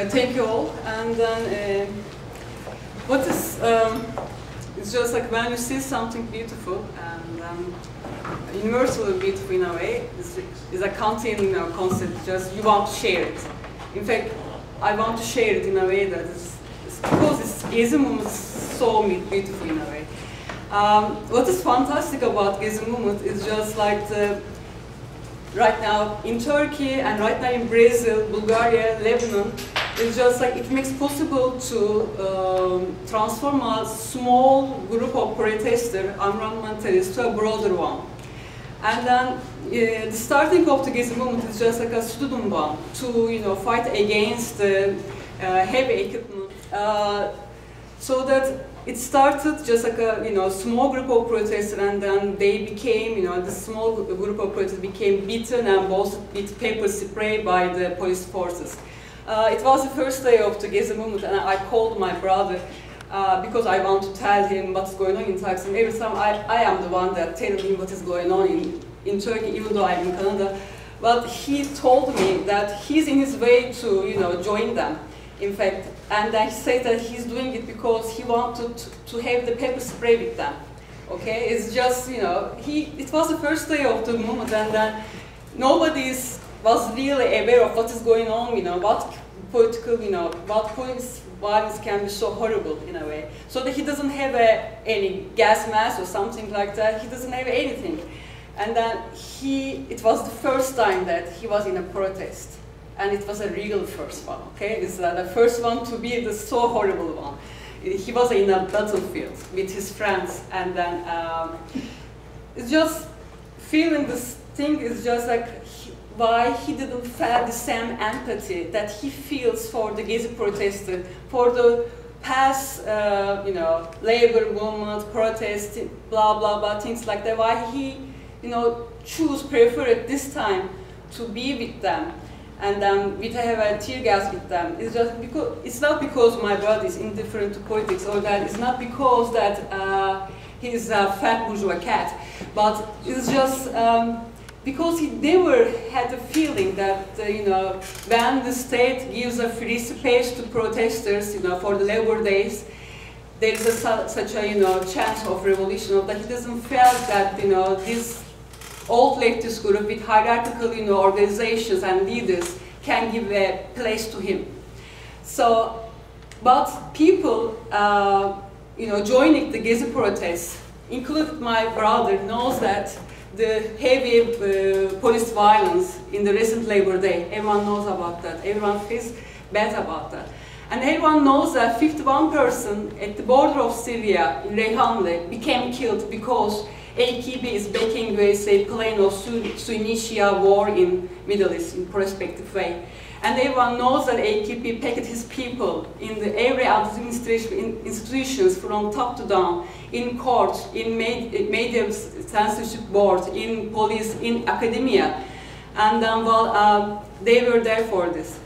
Thank you all. And then, what is, it's just like when you see something beautiful and universally beautiful in a way, is a content concept, just you want to share it. In fact, I want to share it in a way that is, because it's Gezi movement is so beautiful in a way. What is fantastic about Gezi movement is just like right now in Turkey and right now in Brazil, Bulgaria, Lebanon, it's just like it makes possible to transform a small group of protesters, environmentalists, to a broader one. And then the starting of the Gezi movement is just like a student one to fight against heavy equipment. So that it started just like a small group of protesters, and then they became the small group of protesters became beaten and bolstered with pepper spray by the police forces. It was the first day of the Gezi movement, and I called my brother because I want to tell him what's going on in Taksim. Every time I am the one that tells him what is going on in Turkey, even though I'm in Canada. But he told me that he's in his way to join them. In fact, and I said that he's doing it because he wanted to have the pepper spray with them. Okay, it's just it was the first day of the movement, and then nobody was really aware of what is going on. What political, what police violence can be so horrible in a way. So that he doesn't have any gas mask or something like that. He doesn't have anything, and then it was the first time that he was in a protest. And it was a real first one, okay? It's the first one to be the so horrible one. He was in a battlefield with his friends, and then it's just feeling this thing is just like why he didn't feel the same empathy that he feels for the Gezi protester, for the past, labor movement, protest, blah, blah, blah, things like that. Why he, prefer at this time to be with them. And we have a tear gas with them. It's just because it's not because my brother is indifferent to politics, or that it's not because that he's a fat bourgeois cat, but it's just because he never had the feeling that when the state gives a free space to protesters, for the labor days, there is such a chance of revolution, or that he doesn't feel that this old leftist group with hierarchical organizations and leaders can give a place to him. So, but people joining the Gezi protests, including my brother, knows that the heavy police violence in the recent Labor Day, everyone knows about that, everyone feels bad about that. And everyone knows that 51 persons at the border of Syria in Reyhanli became killed because AKP is backing USA plan to initiate war in Middle East in prospective way. And everyone knows that AKP packed his people in every administration institutions from top to down, in courts, in media censorship board, in police, in academia. And they were there for this.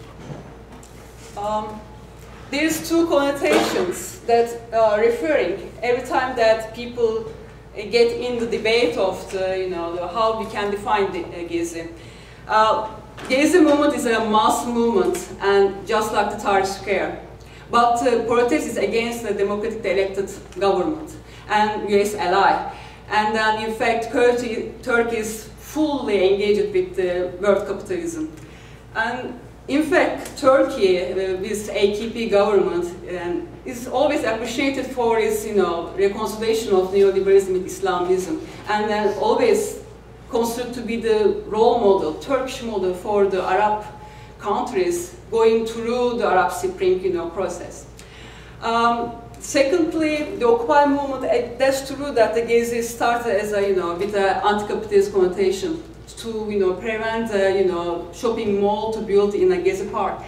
There's two connotations that referring every time that people get in the debate of how we can define the Gezi. Gezi movement is a mass movement, and just like the Tahrir Square. But protest is against the democratically elected government and US ally. And then in fact, Turkey is fully engaged with the world capitalism. And in fact, Turkey, with AKP government, is always appreciated for its, reconciliation of neoliberalism with Islamism, and then always considered to be the role model, Turkish model for the Arab countries going through the Arab Spring, process. Secondly, the Occupy movement, that's true that the Gezi started as a, with an anti-capitalist connotation, to prevent shopping mall to build in a Gezi Park.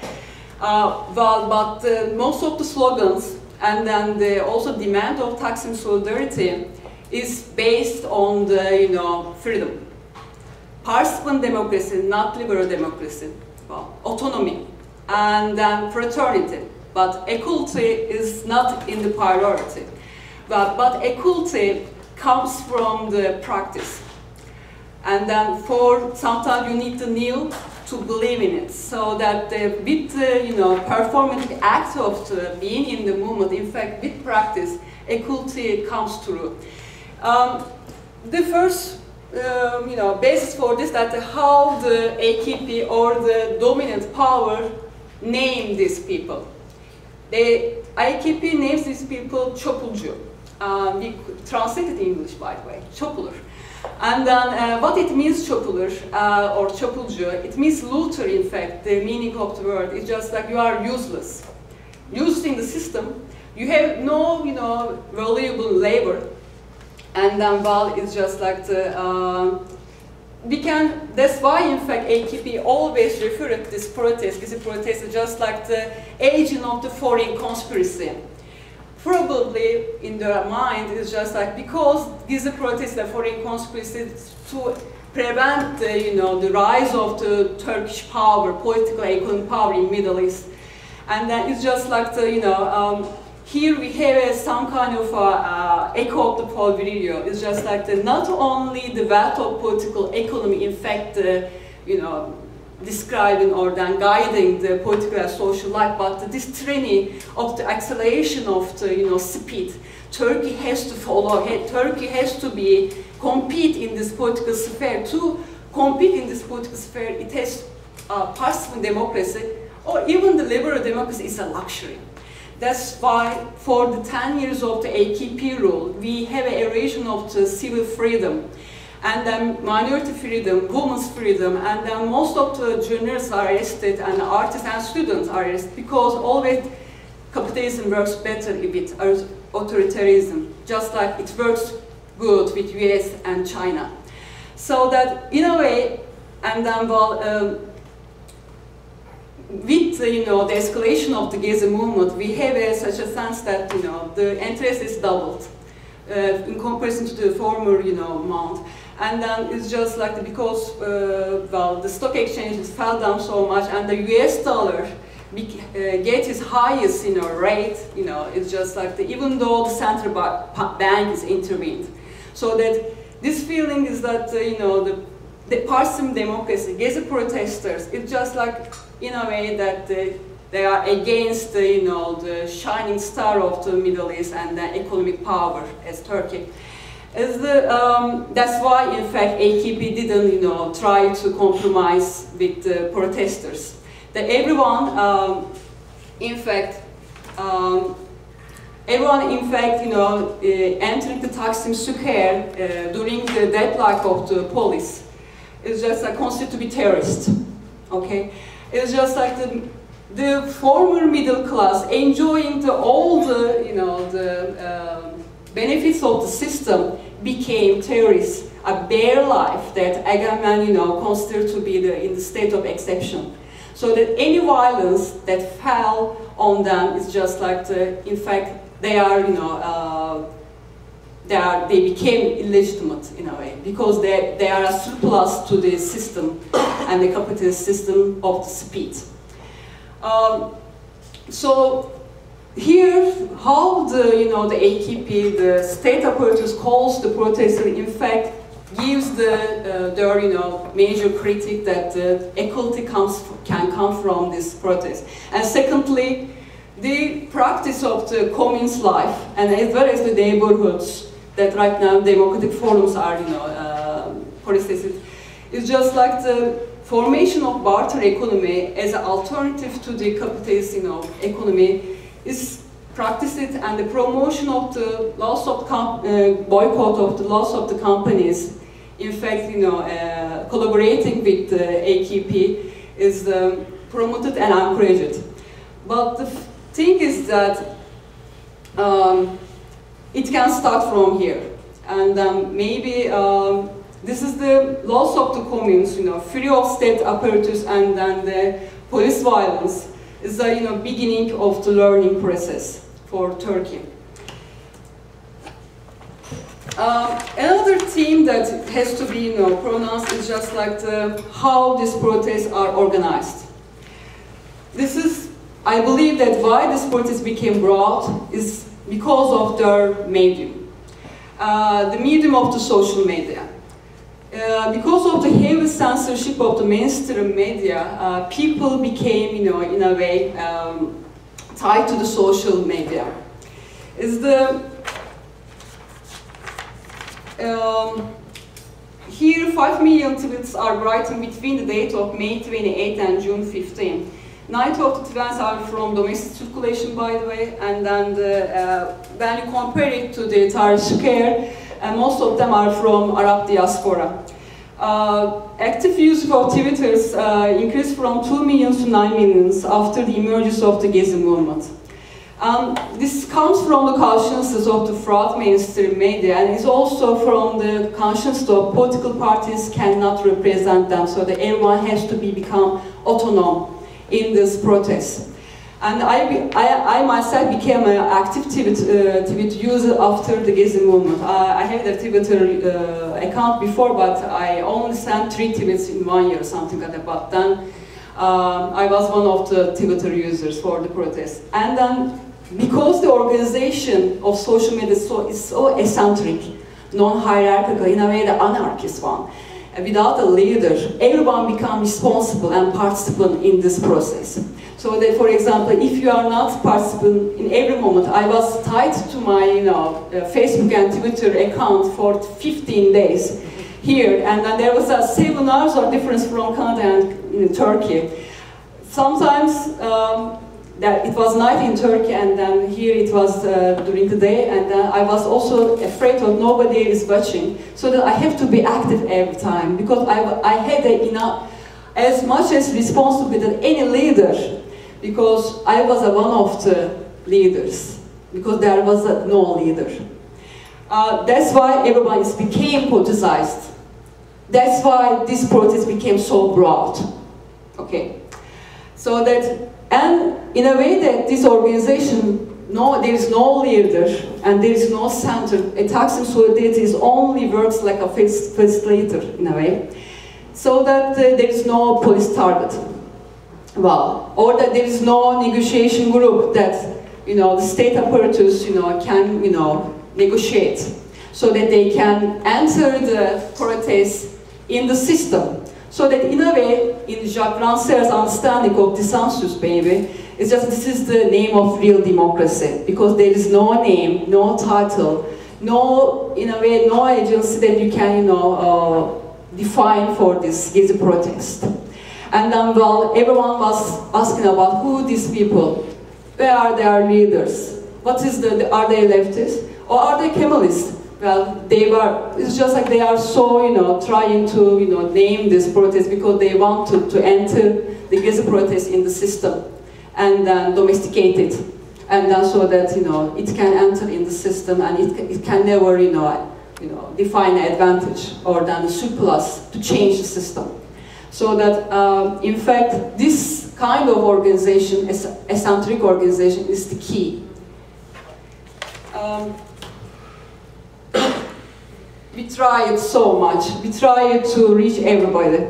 But most of the slogans and then also demand of Taksim solidarity is based on the freedom, participant democracy, not liberal democracy, autonomy, and then fraternity. But equality is not in the priority. But equality comes from the practice. And then sometimes you need to kneel to believe in it, so that with the performative act of being in the movement, in fact, with practice, equality comes through. The first basis for this, that how the AKP or the dominant power name these people. The AKP names these people Chapulcu. We translated in English, by the way, Chapuler. And then what it means, Chapuler or Chapulcu, it means looter, in fact. The meaning of the word is just like you are useless. Used in the system, you have no valuable labor. And then, well, it's just like the, that's why, in fact, AKP always referred to this protest, just like the agent of the foreign conspiracy. Probably in their mind, it's just like, because these protests are foreign conspiracy to prevent the rise of the Turkish power, political economic power in Middle East. And then it's just like the, here we have some kind of echo of the Paul video. It's just like not only the wealth of political economy, in fact, describing or then guiding the political and social life, but this tyranny of the acceleration of the speed. Turkey has to follow. Turkey has to compete in this political sphere. To compete in this political sphere, it has parliamentary democracy, or even the liberal democracy is a luxury. That's why for the 10 years of the AKP rule, we have an erosion of the civil freedom, and then minority freedom, women's freedom, and then most of the journalists are arrested, and artists and students are arrested, because always capitalism works better with authoritarianism, just like it works good with US and China. So that, in a way, and then, well, with the escalation of the Gezi movement, we have such a sense that the interest is doubled in comparison to the former amount, and then it's just like because well, the stock exchanges fell down so much, and the US dollar get its highest rate. It's just like even though the central bank is intervened, so that this feeling is that the parliamentary democracy, Gezi protesters, it's just like, in a way, that they are against the shining star of the Middle East and the economic power as Turkey. That's why, in fact, AKP didn't try to compromise with the protesters. That everyone, in fact, entering the Taksim Square during the deadlock of the police is just considered to be terrorist. Okay. It's just like the former middle class enjoying all the benefits of the system became terrorists, a bare life that Egemen considered to be in the state of exception. So that any violence that fell on them is just like in fact they are they became illegitimate in a way, because they are a surplus to the system and the capitalist system of the speed. So here, how the the AKP, the state apparatus, calls the protester, in fact, gives their major critique that equality can come from this protest. And secondly, the practice of the communist life, and as well as the neighborhoods that right now democratic forums are protested, is just like the formation of barter economy as an alternative to the capitalist economy is practiced, and the promotion of the loss of boycott of the loss of the companies, in fact, collaborating with the AKP is promoted and encouraged. But the thing is that it can start from here, and maybe this is the loss of the communes, free of state apparatus, and then the police violence is the beginning of the learning process for Turkey. Another theme that has to be pronounced is just like how these protests are organized. This is, I believe that why these protests became broad is because of their medium. The medium of the social media. because of the heavy censorship of the mainstream media, people became, you know, in a way, tied to the social media. Here, 5 million tweets are written between the date of May 28 and June 15. 90 of the tweets are from domestic circulation, by the way, and then when you compare it to the entire square, most of them are from Arab diaspora. Active use of Twitters increased from 2 million to 9 million after the emergence of the Gezi movement. This comes from the consciousness of the fraud mainstream media, and is also from the consciousness of political parties cannot represent them, so that everyone has to become autonomous in this protest. And I myself became an active tweet user after the Gezi movement. I had a Twitter account before, but I only sent 3 tweets in 1 year, something like that. But then I was one of the Twitter users for the protest. And then, because the organization of social media is so eccentric, non-hierarchical, in a way the anarchist one, without a leader, everyone becomes responsible and participant in this process. So that, for example, if you are not participant in every moment, I was tied to my, you know, Facebook and Twitter account for 15 days here, and then there was 7 hours of difference from Canada and Turkey. Sometimes that it was night in Turkey, and then here it was during the day, and then I was also afraid of nobody is watching, so that I have to be active every time, because I had enough, as much as responsibility as any leader, because I was one of the leaders, because there was no leader. That's why everyone became politicized. That's why this protest became so broad. Okay, so that. And in a way that this organization, there is no leader and there is no center. A taxing solidarity is only works like a facilitator in a way, so that there is no police target. Well, or that there is no negotiation group that, you know, the state apparatus, you know, can, you know, negotiate, so that they can enter the protest in the system. So that in a way, in Jacques Rancière's understanding of dissensus, maybe, it's just this is the name of real democracy, because there is no name, no title, no, in a way, no agency that you can, you know, define for this Gezi protest. And then, well, everyone was asking about who these people, where are their leaders, are they leftists, or are they Kemalists? Well, it's just like they are so, you know, trying to, you know, name this protest because they wanted to enter the Gezi protest in the system and then domesticate it. And then so that, you know, it can enter in the system and it can never, you know, define an advantage or then a surplus to change the system. So that, in fact, this kind of organization, eccentric organization, is the key. We tried so much. We tried to reach everybody.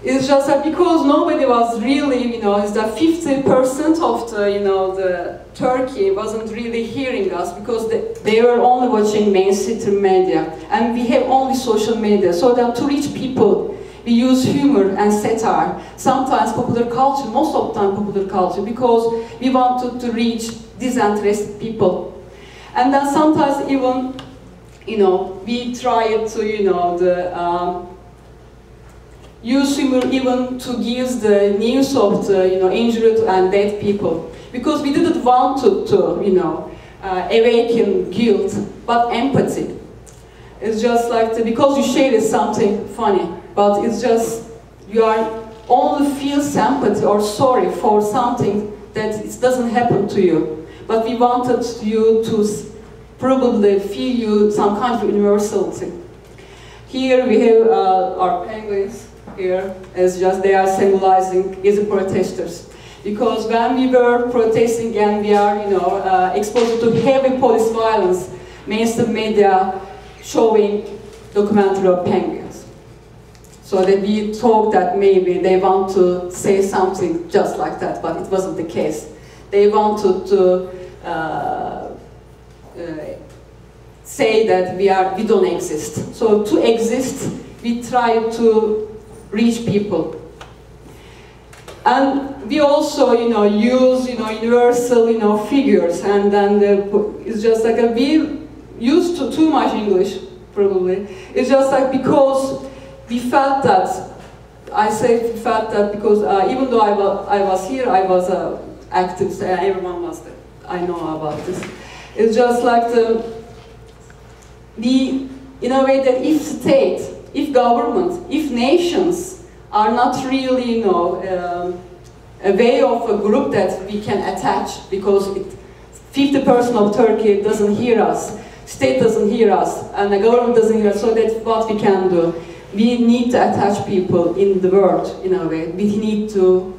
It's just that because nobody was really, you know, it's that 50% of the, you know, the Turkey wasn't really hearing us because they were only watching mainstream media, and we have only social media. So that to reach people, we use humor and satire, sometimes popular culture, most of the time popular culture, because we wanted to reach disinterested people. And then sometimes even, you know, we tried to, you know, use humor even to give the news of the, you know, injured and dead people, because we didn't want to you know, awaken guilt, but empathy. It's just like because you share something funny, but it's just you are only feel sympathy or sorry for something that it doesn't happen to you, but we wanted you to probably feel you some kind of universality. Here we have our penguins. Here is just they are symbolizing Gezi protesters, because when we were protesting and we are, you know, exposed to heavy police violence, mainstream media showing documentary of penguins, so that we thought that maybe they want to say something just like that, but it wasn't the case. They wanted to say that we don't exist. So to exist, we try to reach people. And we also, use, universal, figures, and then it's just like we used too much English, probably. It's just like because we felt that, I say we felt that because even though I was here, I was active, so everyone was there. I know about this. It's just like in a way that if state, if government, if nations are not really, a way of a group that we can attach, because 50% of Turkey doesn't hear us, state doesn't hear us, and the government doesn't hear us, so that's what we can do. We need to attach people in the world, in a way. We need to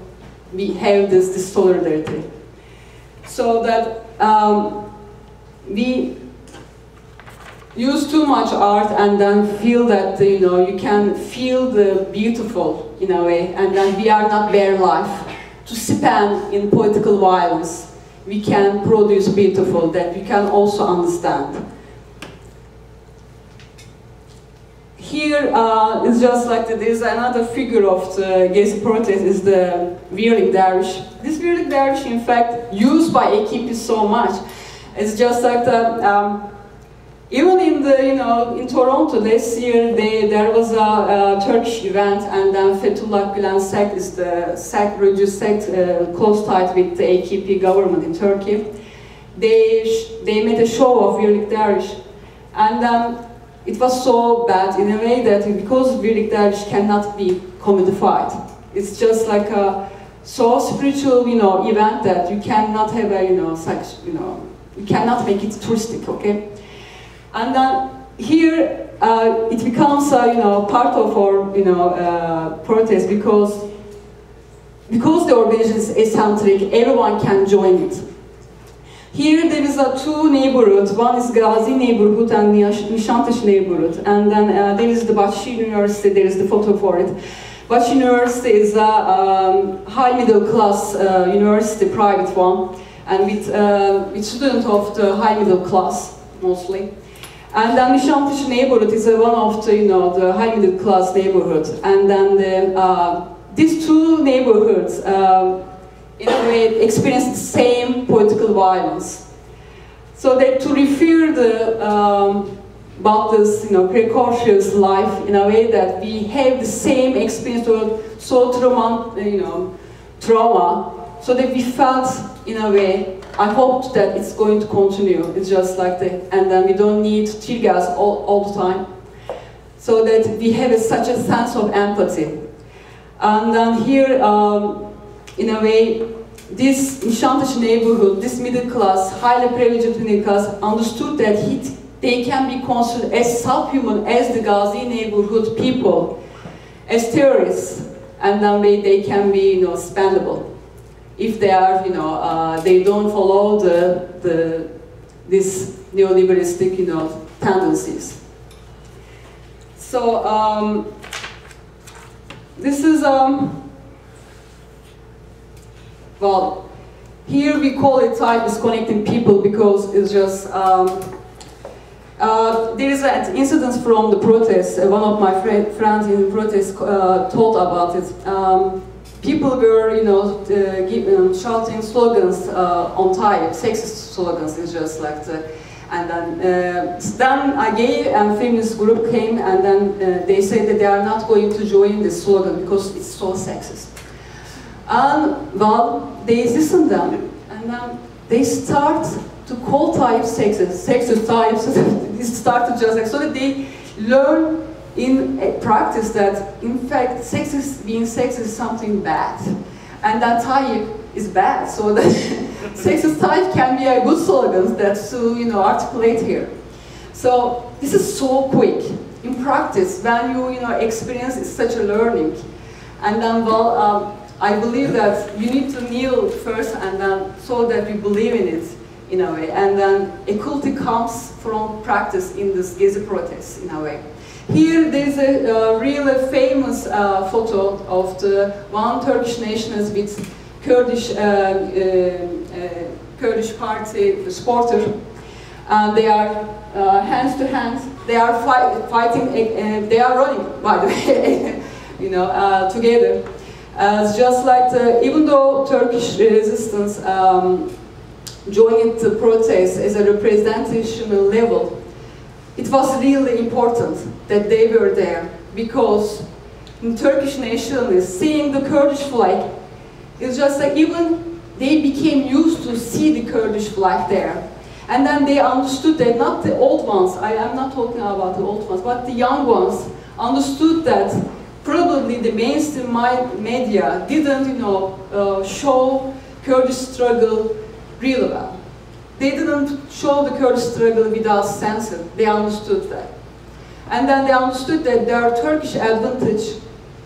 have this solidarity. So that we use too much art and then feel that, you can feel the beautiful, in a way, and then we are not bare life. To spend in political violence, we can produce beautiful that we can also understand. Here it's just like there's another figure of the Gezi protest is the whirling dervish. This whirling dervish, in fact, used by AKP so much. It's just like the even in in Toronto this year, there was a Turkish event, and then Fethullah Gülen sect is the religious sect close tied with the AKP government in Turkey. They made a show of whirling dervish, and it was so bad in a way that because whirling dervish cannot be commodified, it's just like a so spiritual event that you cannot have a such you cannot make it touristic, okay? And then here it becomes part of our protest because the organization is eccentric, everyone can join it. Here there is two neighborhoods. One is Gezi neighborhood and Nişantaşı neighborhood, and then there is the Bahçeşehir University. There is the photo for it. Bahçeşehir University is a high middle class university, private one, and with students of the high middle class mostly. And then Nişantaşı neighborhood is one of the the high middle class neighborhood. And then these two neighborhoods in a way experience the same political violence. So that to refer about this precocious life in a way that we have the same experience or so trauma, so that we felt in a way. I hoped that it's going to continue. It's just like and then we don't need tear gas all the time, so that we have such a sense of empathy. And then here, in a way, this Nişantaşı neighborhood, this middle class, highly privileged middle class, understood that they can be considered as subhuman as the Gezi neighborhood people, as terrorists, and then they can be spendable. If they are, they don't follow this neoliberalistic, tendencies. So this is well, here we call it type disconnecting people because it's just there is an incident from the protest. One of my friends in the protest told about it. People were, shouting slogans on type, sexist slogans. It's just like and then a gay and feminist group came, and then they said that they are not going to join this slogan because it's so sexist. And well, they listened them, and then they start to call types sexist types. They started just like so that they learn in practice that, in fact, being sexist is something bad, and that type is bad. So that sexist type can be a good slogan that's to articulate here. So this is so quick in practice when you experience such a learning, and then I believe that you need to kneel first, and then so that you believe in it in a way, and then equality comes from practice in this Gezi protest in a way. Here there is a really famous photo of the one Turkish nationalist with Kurdish party supporter. and they are hands to hands. They are fighting. They are running, by the way, you know, together. It's just like even though Turkish resistance joined the protest as a representational level, it was really important that they were there, because in Turkish nationalists, seeing the Kurdish flag, it's just like even they became used to see the Kurdish flag there. And then they understood that, not the old ones, I am not talking about the old ones, but the young ones understood that probably the mainstream media didn't, you know, show Kurdish struggle really well. They didn't show the Kurdish struggle without censor. They understood that. And then they understood that their Turkish advantage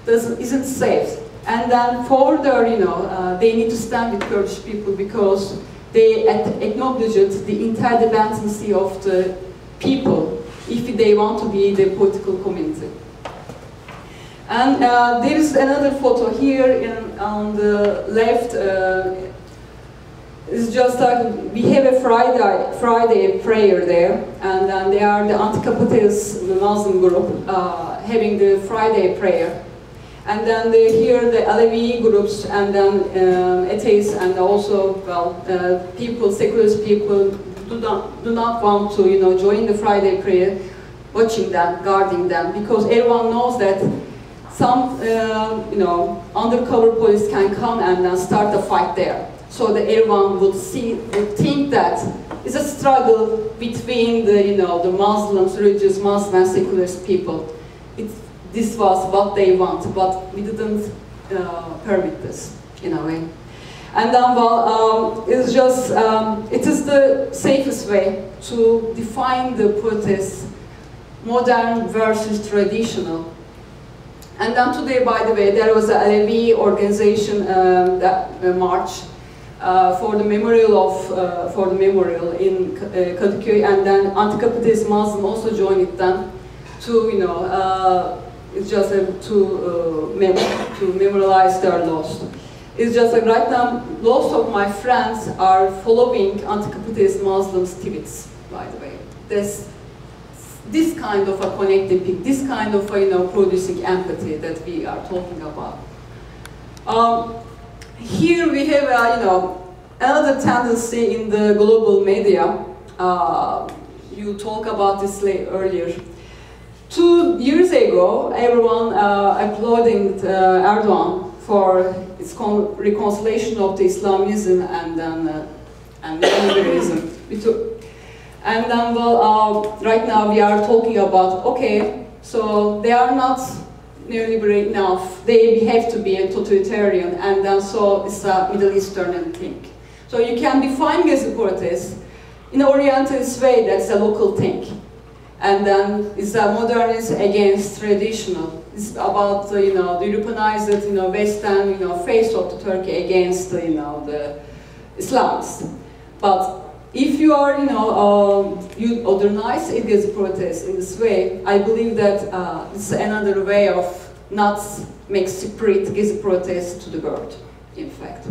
isn't safe. And then further, you know, they need to stand with Kurdish people, because they acknowledge the interdependency of the people if they want to be the political community. And there is another photo here on the left. It's just like we have a Friday prayer there, and then they are the anti-capitalist Muslim group having the Friday prayer. And then here the Alevi groups, and then atheists, and also, well, people, secularist people do not want to, you know, join the Friday prayer, watching them, guarding them, because everyone knows that some, you know, undercover police can come and then start a fight there. So that everyone would think that it's a struggle between the, you know, the Muslims, religious Muslim and secularist people. This was what they want, but we didn't permit this in a way. And then, well, it's just, it is the safest way to define the protest, modern versus traditional. And then today, by the way, there was a Alevi organization that march for the memorial in Kadıköy, and then anti-capitalist Muslim also joined it then to, you know, it's just to memorialize their loss. It's just like right now, most of my friends are following anti-capitalist Muslims' tweets, by the way. There's this kind of a connecting peak, this kind of a, you know, producing empathy that we are talking about. Here we have, you know, another tendency in the global media. You talk about this earlier. 2 years ago, everyone applauding Erdogan for its reconciliation of the Islamism and then liberalism. And then, well, right now we are talking about, okay, so they are not neoliberal enough, they have to be a totalitarian, and then so it's a Middle Eastern thing. So you can define Gezi protest in an Orientalist way, that's a local thing. And then it's a modernist against traditional. It's about, you know, the Europeanized, you know, Western, you know, face of the Turkey against, you know, the Islamists. But if you are, you know, you modernize Gezi protest in this way, I believe that it's another way of not make separate Gezi protest to the world, in fact.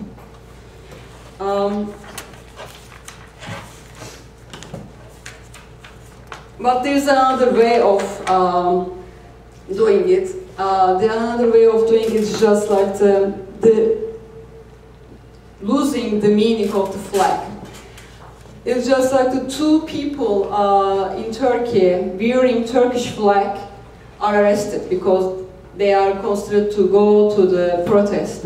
But there's another way of doing it. The another way of doing it is just like the losing the meaning of the flag. It's just like the 2 people in Turkey wearing Turkish flag are arrested because they are considered to go to the protest.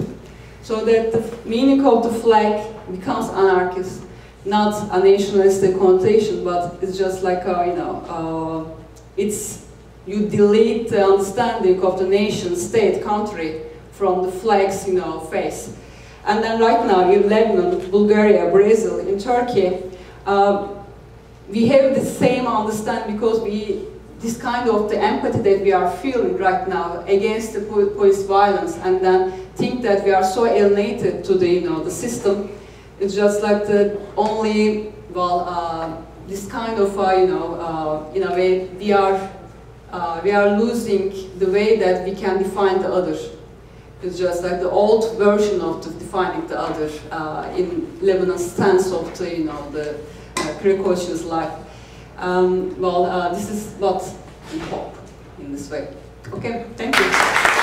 So that the meaning of the flag becomes anarchist. Not a nationalistic connotation, but it's just like, you know, you delete the understanding of the nation, state, country from the flag's, you know, face. And then right now in Lebanon, Bulgaria, Brazil, in Turkey, we have the same understanding because this kind of the empathy that we are feeling right now against the police violence, and then think that we are so alienated to the, you know, the system. It's just like the only, well, this kind of, you know, in a way, we are losing the way that we can define the other. It's just like the old version of defining the other in Lebanon's sense of the, you know, the precocious life. Well, this is what we hope in this way. Okay, thank you.